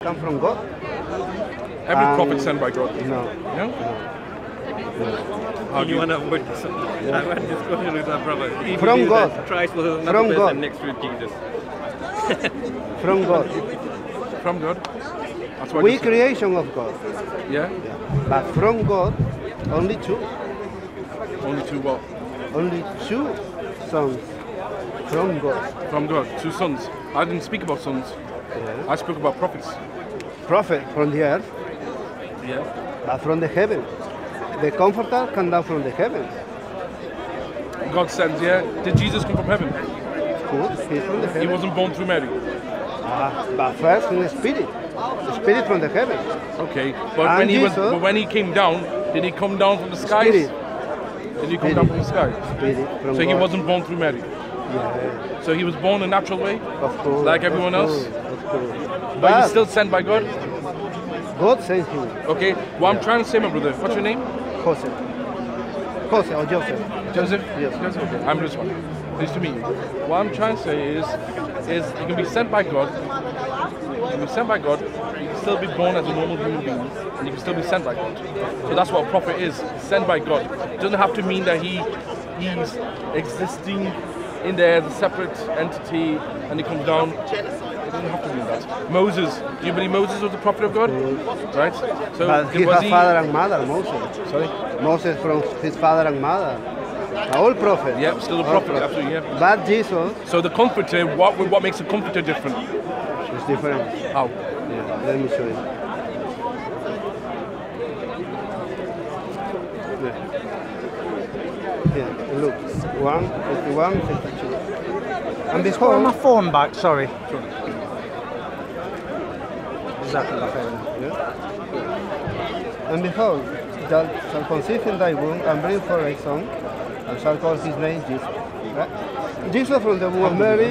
come from God. Every prophet sent by God. No. No? How do you want to avoid this? I had this question with my brother. He From believes God. that Christ was another From person God. next to Jesus. From God. From God? That's what We you said. creation of God. Yeah? But from God, only two. Only two what? Only two sons from God. From God. Two sons. I didn't speak about sons. Yeah. I spoke about prophets. Prophet from the earth, Yeah? but from the heaven. The Comforter come down from the heaven. God sends, yeah? Did Jesus come from heaven? Good, he's from the He heaven. wasn't born through Mary. But first in the spirit. The spirit from the heaven. Okay. But And Jesus- but when he came down, did he come down from the skies? Spirit. Did he come down from the sky? Spirit from So he God. wasn't born through Mary. Yeah, So he was born a natural way, of course. like everyone of else? course, of course. but he was still sent by God. God sent him. Okay. What I'm trying to say, my brother, what's your name? Jose. Jose or Joseph. Joseph? Yes. Joseph, okay. I'm Rizwan. Pleased to meet you. What I'm trying to say is you can be sent by God. You can be sent by God. You can still be born as a normal human being, and you can still be sent by God. So that's what a prophet is, sent by God. It doesn't have to mean that he's existing in there as a separate entity, and he comes down. It doesn't have to mean that. Moses, do you believe Moses was the prophet of God? Right? So But he was has father and mother, Moses. Sorry? Moses from his father and mother. All prophet. Yeah, still a All prophet, absolutely, yeah. But Jesus So the comforter, what makes a comforter different? is different. How? Yeah, let me show you. Here, look. 1, 51, 52. And Put behold, my phone back, sorry. Exactly the same. and behold, thou shalt conceive in thy womb and bring forth a son, and shall call his name Jesus. Right? Jesus from the womb of Mary,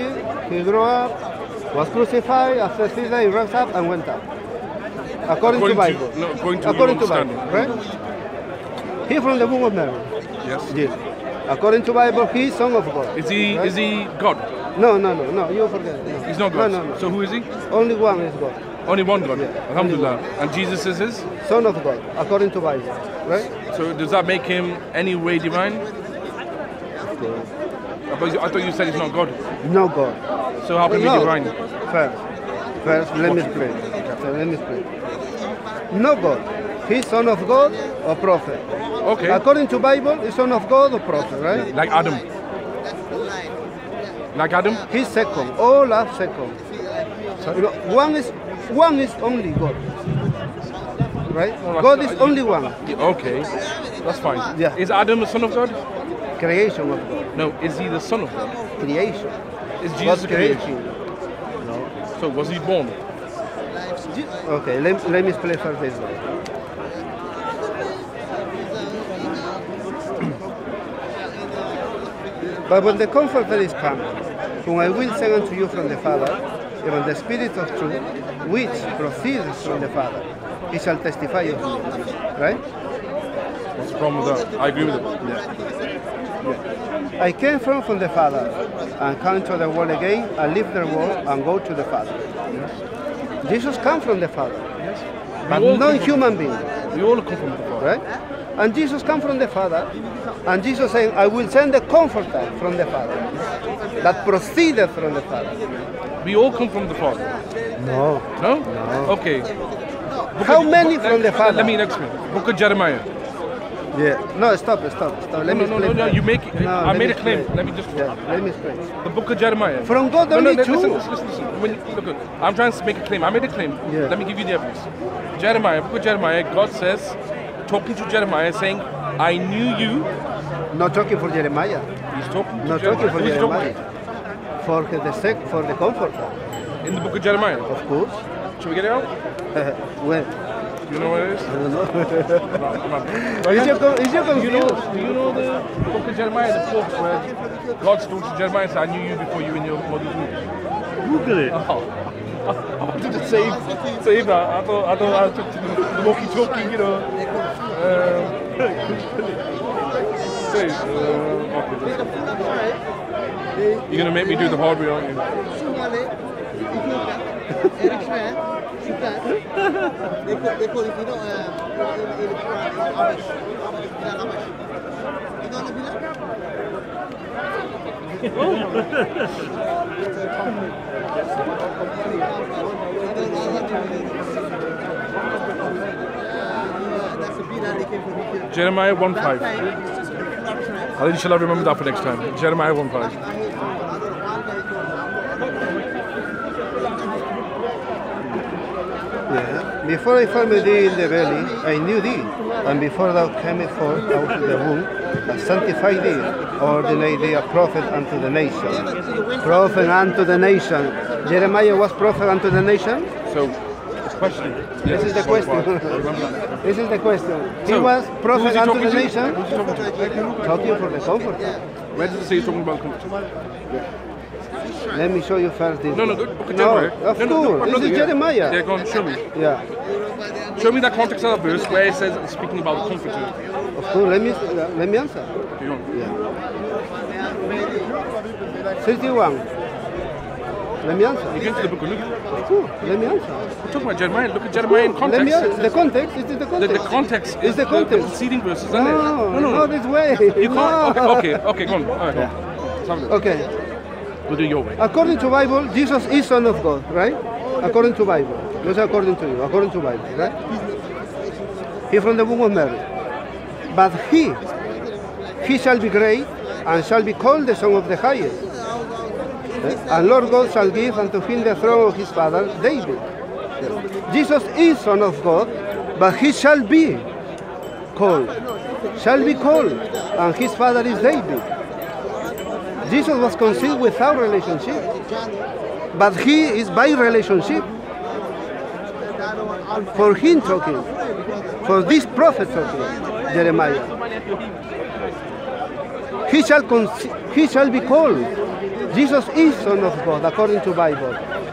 he grew up, was crucified, after 3 days he rose up and went up. According to Bible. No, according to According your to Bible, understanding. right? He from the womb of Mary. Yes. Yes. According to Bible, he is son of God. Is he right? is he God? No, you forget. No. He's not God. No. So who is he? Only one is God. Only one God. Yeah, Alhamdulillah. And Jesus is his? Son of God, according to Bible. Right? So does that make him any way divine? I thought you said he's not God. No God. So how can he be No. divine? First, let me explain. So let me explain. No God. He's son of God or prophet. Okay. According to Bible, he's son of God or prophet, right? Like Adam. Like Adam? He's second. All are second. You know, one is only God. Right? Well, God is only one. Yeah, okay. That's fine. Yeah. Is Adam the son of God? Creation of God. No. Is he the son of God? Creation. Is God Jesus a creation? creation. No. So was he born? Okay, let me explain first this way. But when the Comforter is come, whom I will send unto you from the Father, even the Spirit of truth, which proceeds from the Father, he shall testify of me. Right? What's the problem with that? I agree with it. I came from the Father, and come to the world again, and leave the world, and go to the Father. Jesus come from the Father, Yes. but We all come from- non-human being. We all come from the Father. Right? And Jesus come from the Father, and Jesus saying, I will send the Comforter from the Father, that proceeded from the Father. We all come from the Father. No. No? No. Okay. How many from the Father? Let me explain. Book of Jeremiah. Yeah. No, stop. Let me No, explain. you make it. No, I let made me a claim. explain. Let me just. Yeah, let me explain. The book of Jeremiah. From God No, only two. listen. When you, look, I'm trying to make a claim. I made a claim. Yeah. Let me give you the evidence. Jeremiah, book of Jeremiah, God says, talking to Jeremiah, saying, I knew you. Not talking for Jeremiah. He's talking to Not Jeremiah. talking for Who's he talking Jeremiah. For the Comforter, to? In the book of Jeremiah. of course. Should we get it out? Well, Do you know what it is? I don't know. Come on. Is you confused? Do you know the book of Jeremiah, the book where God spoke to Jeremiah and said, I knew you before you in your mother's womb? Google it. Oh. I wanted to save that. I thought I took to the walkie-talkie, you know. Okay. You're gonna make me do the hard way, aren't you? They call it, you know, in the Quran, Amish. Bilal Amish. You know That's the Bilal they came from Ethiopia. Jeremiah 1:5. I think you shall remember that for next time. Jeremiah 1:5. Yeah. Before I formed thee in the belly, I knew thee, and before thou camest forth out of the womb, I sanctified thee, ordained thee a prophet unto the nation. Prophet unto the nation. Jeremiah was prophet unto the nation? So, the question. This is the question. This is the question. He was prophet unto the nation? Who's he talking to? Talking for the comfort. Where does it say he's talking about comfort? Let me show you first this. No, one. look at No, Jeremiah. of course. This is Jeremiah. Yeah, go on, show me. Yeah. Show me that context of that verse where it says it's speaking about the comforter. Of course. Let me answer. Okay, go on. Yeah. 31. Let me answer. You're going to the book of Luke. Of course. Let me answer. We're talking about Jeremiah. Look at Jeremiah in Let context. me answer. The context. It is the context. The context It's is the the context. preceding verses, isn't it? No, this way. You can't. No. Okay, go on. All right, go on. Let's have a look. Okay. We'll do it your way. According to Bible, Jesus is Son of God, right? According to Bible. Not according to you. According to Bible, right? He from the womb of Mary. But he shall be great and shall be called the Son of the Highest. And Lord God shall give unto him the throne of his father David. Jesus is Son of God, but he shall be called. Shall be called. And his father is David. Jesus was conceived without relationship, but he is by relationship. For him talking, for this prophet talking, Jeremiah. He shall be called. Jesus is Son of God according to Bible,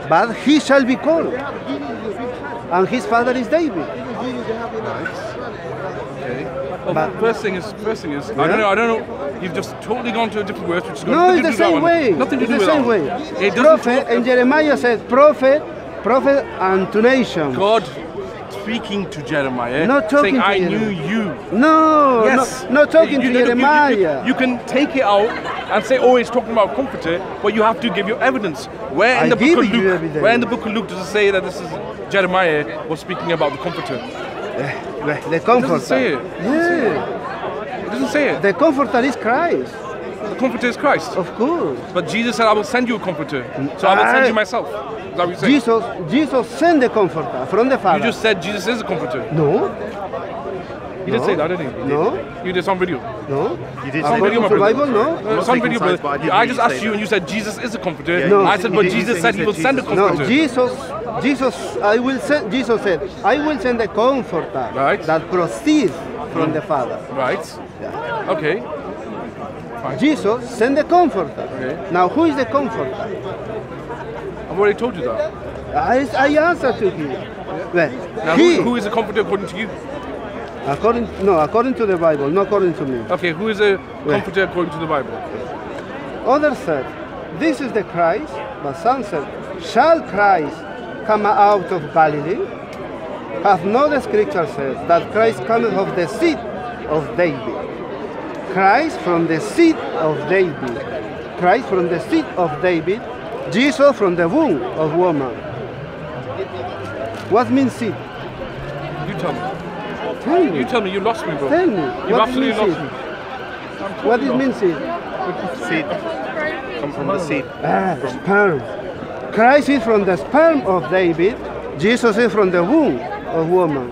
but he shall be called, and his father is David. Okay. Well, first thing is, I don't know. You've just totally gone to a different word, which is No, it's the same way. Nothing to It's do the with same that way. one. It doesn't Prophet, talk- and Jeremiah said prophet unto nation. God speaking to Jeremiah, Not talking saying, to "I Jeremiah. knew you." No, Yes. not talking to Jeremiah. You can take it out and say, "Oh, it's talking about comforter," but you have to give your evidence. Where in I the book of give you Luke? evidence. Where in the book of Luke does it say that this is Jeremiah was speaking about the comforter? The comforter. say it. Yeah. It doesn't say it. The comforter is Christ, The comforter is Christ. of course. But Jesus said, "I will send you a comforter." So I will send you myself. Is that what you're saying? Jesus sent the comforter from the Father. You just said Jesus is a comforter. No, You did No. say that, didn't you? no, You did, it's on video. no. You did It's on say video, According my to brother. Bible, no. It's on taking video, sides, but but I didn't I hear just you asked say you that. and you said Jesus is a comforter. No. I said, He but didn't Jesus say said he he will said send a Jesus. No, comforter. Jesus said, I will send the comforter Right. that proceeds from the Father. Right. Okay. Jesus sent the comforter. Okay. Now, who is the comforter? I've already told you that. I answered to him. Well, Now, he, who is a comforter according to you? according to the Bible, not according to me. Okay, who is a comforter according to the Bible? Others said, this is the Christ, but some said, shall Christ come out of Galilee? Hath not the scripture said that Christ cometh of the seed of David? Christ from the seed of David. Christ from the seed of David. Jesus from the womb of woman. What means seed? You tell me. Tell me. You tell me. You lost me, bro. Tell me. You What absolutely means lost seed? me. What it means seed? Seed. Come from the seed. Sperm. Christ is from the sperm of David. Jesus is from the womb of woman.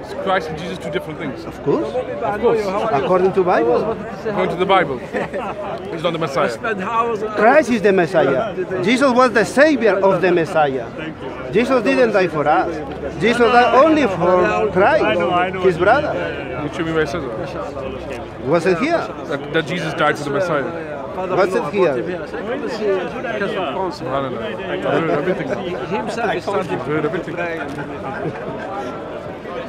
Is Christ and Jesus two different things? Of course. Of course. According to Bible. According to the Bible. He's not the Messiah. Christ is the Messiah. Jesus was the Savior of the Messiah. Jesus didn't die for us. Jesus died only for Christ, his brother. You show me where it says that. Wasn't here. That Jesus died for the Messiah. What's it here? Everything. Heard everything.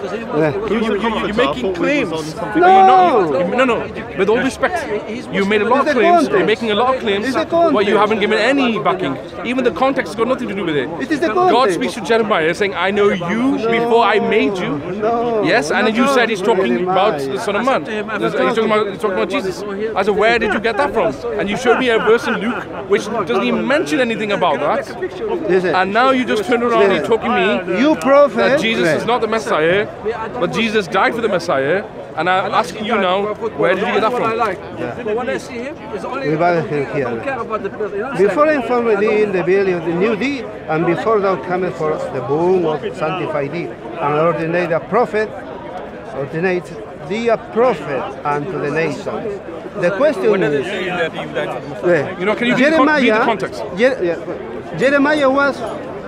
You're making claims. No. With all respect, you made a lot of claims. You're making a lot of claims, but you haven't given any backing. Even the context has got nothing to do with it. It is the context. God speaks to Jeremiah saying, "I know you before I made you." No. Yes, and then you said he's talking about the Son of Man. He's talking about Jesus. I said, where did you get that from? And you showed me a verse in Luke which doesn't even mention anything about that. Listen. And now you just turn around and you're talking me You prophet. that Jesus is not the Messiah, but Jesus died for the Messiah. And I'm asking you now, where did you get that from? But when I see him, it's only We buy him I here. don't care about the person. You know, Before I inform thee in the belly of the new thee, and before thou comest forth the womb of sanctify thee, and ordinate a prophet, ordinate thee a prophet unto the nations. The question is, You know, can you read the context? Jeremiah was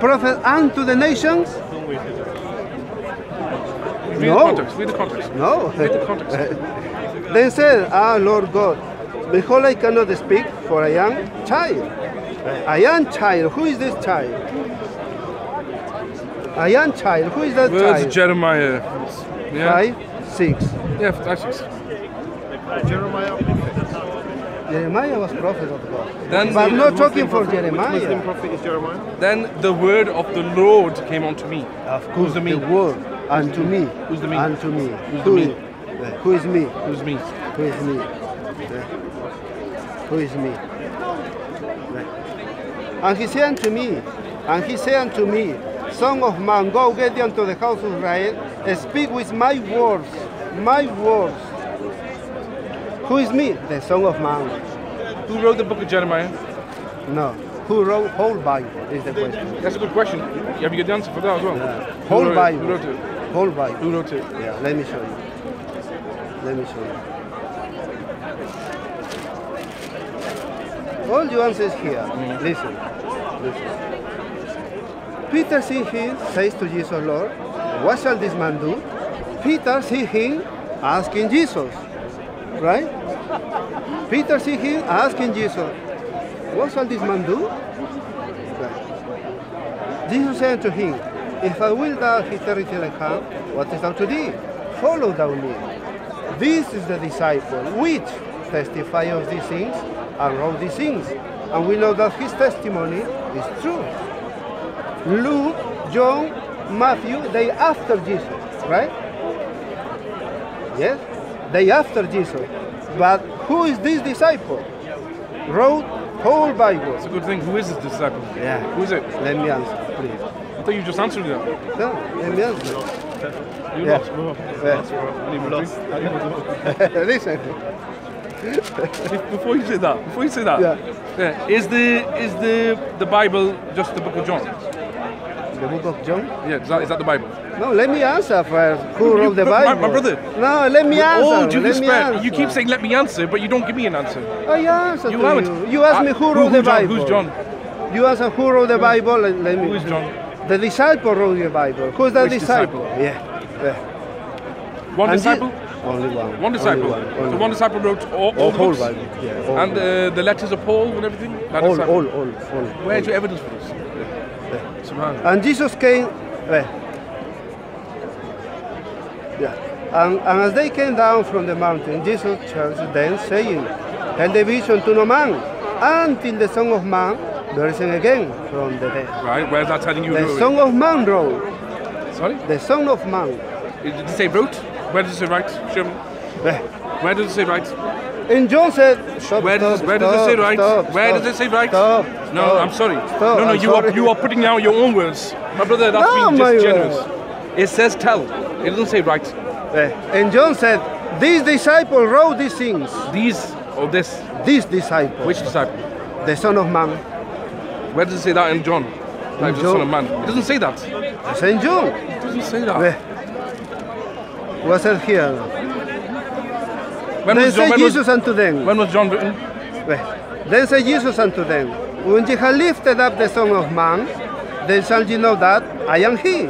prophet unto the nations? Read the context. Read the context. No. Read the context. Then said, Ah, Lord God, behold, I cannot speak, for I am child. I am child. Who is this child? I am child. Who is that Where's child? Jeremiah? Yeah. 5, 6. Yeah, 5, 6. Jeremiah was prophet of God. Then But I'm not talking for Jeremiah. Then the word of the Lord came unto me. Of Who's course, the me? the word unto me. Who's the me? Unto me. Who's the me? Who is me? Who's me? Who is me? Who is me? And he said unto me, Son of man, go get thee unto the house of Israel, speak with my words, my words. Who is me? The Son of Man. Who wrote the book of Jeremiah? No. Who wrote whole Bible is the question. That's a good question. You have a good answer for that as well. Whole Who Bible. wrote it? Whole Bible. Who wrote it? Yeah, let me show you. Let me show you. All you answers here. Listen. Peter see him, says to Jesus, Lord, what shall this man do? Peter see him asking Jesus. Right? Peter see him asking Jesus, what shall this man do? Right. Jesus said to him, if I will thou hitherto come, what is thou to thee? Follow thou me. This is the disciple which testify of these things and wrote these things. And we know that his testimony is true. Luke, John, Matthew, they after Jesus, right? Yes? They after Jesus. But who is this disciple? Wrote whole Bible. It's a good thing. Who is this disciple? Yeah. Who is it? Let me answer, please. I thought you just answered that. No, let me answer. You Yeah. lost, bro. Yeah. Listen. Before you say that, Yeah. Is the Bible just the book of John? The book of John? Yeah, is that the Bible? No, let me answer first. Who wrote the Bible? My brother. No, let me answer. All due let me respect, answer. you keep saying let me answer, but you don't give me an answer. I answer You to haven't. you. You asked me who wrote the John? Bible. Who's John? You answer who wrote the Bible. Let me. Who is John? The disciple wrote the Bible. Who's that Which disciple? disciple? Yeah. One And disciple? Only one. One disciple. Only one. So one disciple wrote all All the whole books? Bible. Yeah. All And the letters of Paul and everything? That disciple? all. Where's your evidence for this? Subhanallah. And Jesus came. Yeah. And as they came down from the mountain, Jesus charged them, saying, tell the vision to no man, until the Son of Man be risen again from the dead. Right, where's that telling you? The wrote it? Son of Man wrote. Sorry? The Son of Man. Did it say wrote? Where does it say write? Show me. Eh. Where does it say write? And John said, stop, Where does it say right? Where does it say right? Stop, No, stop, I'm sorry. stop, No, I'm you are sorry. putting out your own words. My brother, that's No, being my disingenuous. words. It says tell. It doesn't say right. And John said, this disciple wrote these things. These or this. This disciple. Which disciple? The Son of Man. Where does it say that in John? Like the John. Son of Man. It doesn't say that. Saint John. It doesn't say that. What's it here? When Then was John? said Jesus unto them. When was John written? Then said Jesus unto them, when ye have lifted up the Son of Man, then shall ye know that I am He.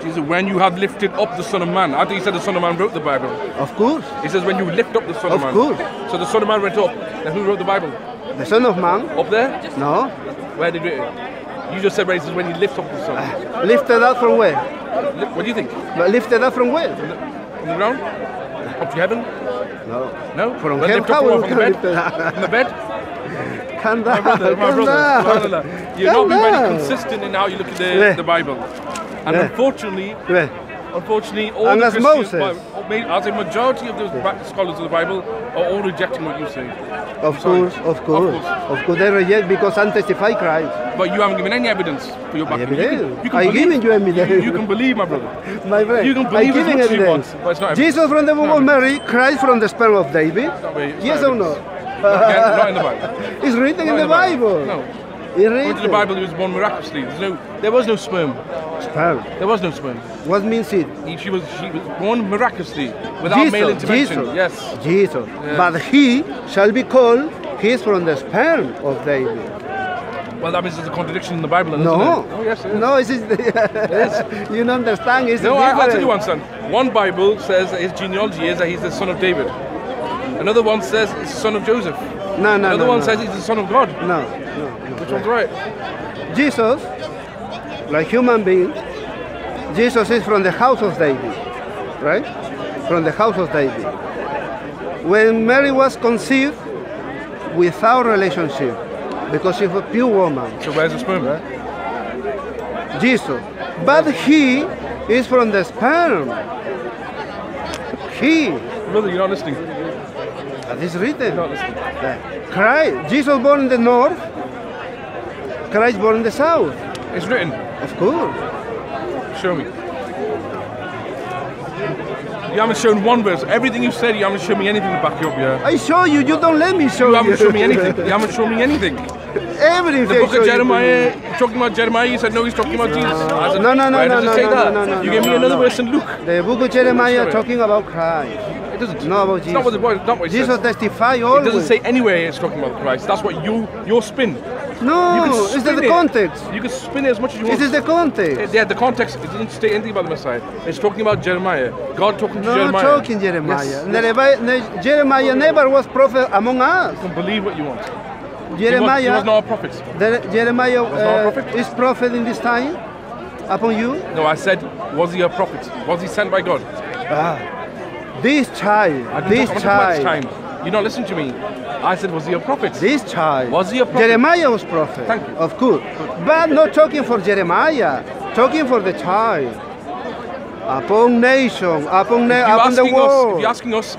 Jesus, when you have lifted up the Son of Man. I think he said the Son of Man wrote the Bible. Of course. He says when you lift up the Son of Man. Of course. So the Son of Man went up. Then who wrote the Bible? The Son of Man? Up there? No. Where did it? You just said, he says when you lift up the Son. Lifted up from where? What do you think? But lifted up from where? From the ground? Up to heaven? No. No? From Well, heaven? lift up How from can the bed? lift it up? From the bed? Calm My down. brother, calm down. subhanallah. You're not Calm being very down. consistent in how you look at Yeah. the Bible. And Yeah. unfortunately, Yeah. all And the as Christians, Moses. I'll say majority of the scholars of the Bible are all rejecting what you say. Of Sorry. course, of course. Of course, they reject because I testify Christ. But you haven't given any evidence for your backing. Evidence. can I'm believe. giving you evidence. You can believe, my brother. My friend, You can I'm believe as giving much as you evidence. want, but it's not evidence. Jesus from the womb Not of Mary, Christ from the sperm of David. It's Yes not or no? evidence. Not in the Bible. It's written Not in the Bible. No. It's According to the written. Bible, he was born miraculously. There was no sperm. Sperm. There was no sperm. What means it? She was born miraculously without male intervention. Jesus. Yes. Jesus. Yeah. But he shall be called, he is from the sperm of David. Well, that means there's a contradiction in the Bible, isn't No. it? Oh, yes, it is. No, you don't understand. It's No, different. I'll tell you one, son. One Bible says that his genealogy is that he's the son of David. Another one says he's the son of Joseph. No, no, Another no, one no. says he's the son of God. No, no, Which no. one's right? Jesus, like human being, Jesus is from the house of David, right? From the house of David. When Mary was conceived without relationship, because she was a pure woman, So where's the sperm? right? Jesus. But he is from the sperm. He. Brother, you're not listening. That is written. You're not listening. Christ, Jesus born in the north, Christ born in the south. It's written. Of course. Show me. You haven't shown one verse. Everything you said, you haven't shown me anything to back you up, yeah? I show you, you don't let me show you. You haven't shown me anything. You haven't shown me anything. Everything. The book show of you. Jeremiah, you're talking about Jeremiah, you said no, he's talking about Jesus. I said, No, no, no, where no, does it no, say no, that? no, no, You no, gave me no, another no. verse in Luke. The book of Jeremiah Sorry. talking about Christ. It doesn't. Not about It's not what the Jesus. boy, not what it Jesus says. testify It always. doesn't say anywhere it's talking about Christ. That's what your spin. No, You can it's spin the it. context. You can spin it as much as you want. This is the context. Yeah, the context, it doesn't state anything about the Messiah. It's talking about Jeremiah. God talking to No Jeremiah. talking Jeremiah. Yes. Jeremiah never was prophet among us. You can believe what you want. Jeremiah, He was not a prophet. Jeremiah not a prophet? is prophet in this time upon you. No, I said, was he a prophet? Was he sent by God? This child, I didn't this talk about this child, time. You're not listening to me. I said, was he a prophet? this child. Was he a prophet? Jeremiah was prophet. Thank you. Of course. But not talking for Jeremiah, talking for the child. Upon nation, upon the If world. you're asking us,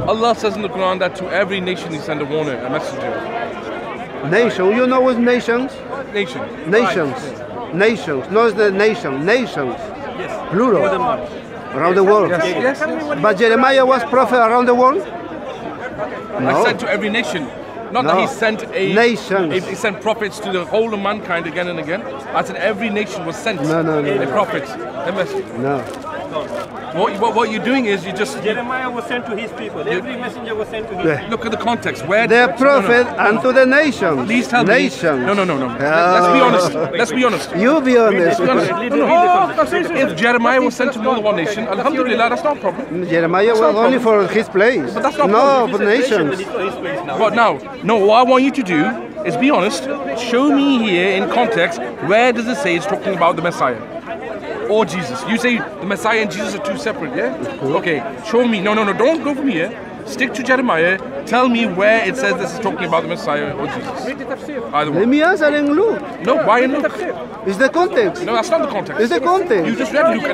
Allah says in the Quran that to every nation he sent a warner, a messenger. Nation, you know what nations? Nation. Nations. Nations, not the nation, nations. Yes. Plural. Around the world. Yes, yes. But Jeremiah was prophet around the world? I No. said to every nation. Not that No. he sent Nations. he sent prophets to the whole of mankind again and again. I said every nation was sent No, no, no, a no. prophet, a messenger. No. What you're doing is you just Jeremiah was sent to his people. Every messenger was sent to his Yeah. look at the context. Where The no, no. prophet unto the nations. Please tell nations. me. No. Let's be honest. Let's be honest. You be honest. Let's be honest. If Jeremiah was sent to more than one nation, alhamdulillah, that's not a problem. Jeremiah was not only problem. for his place. But that's not no, problem. for nations. But now, no, what I want you to do is be honest. Show me here in context, where does it say it's talking about the Messiah? Or Jesus? You say the Messiah and Jesus are two separate, yeah? Okay, show me. No, don't go from here. Stick to Jeremiah. Tell me where it says this is talking about the Messiah or Jesus. Either Let one. me answer in Luke. No, why in Luke? It's the context. No, that's not the context. It's the context. You just read Luke.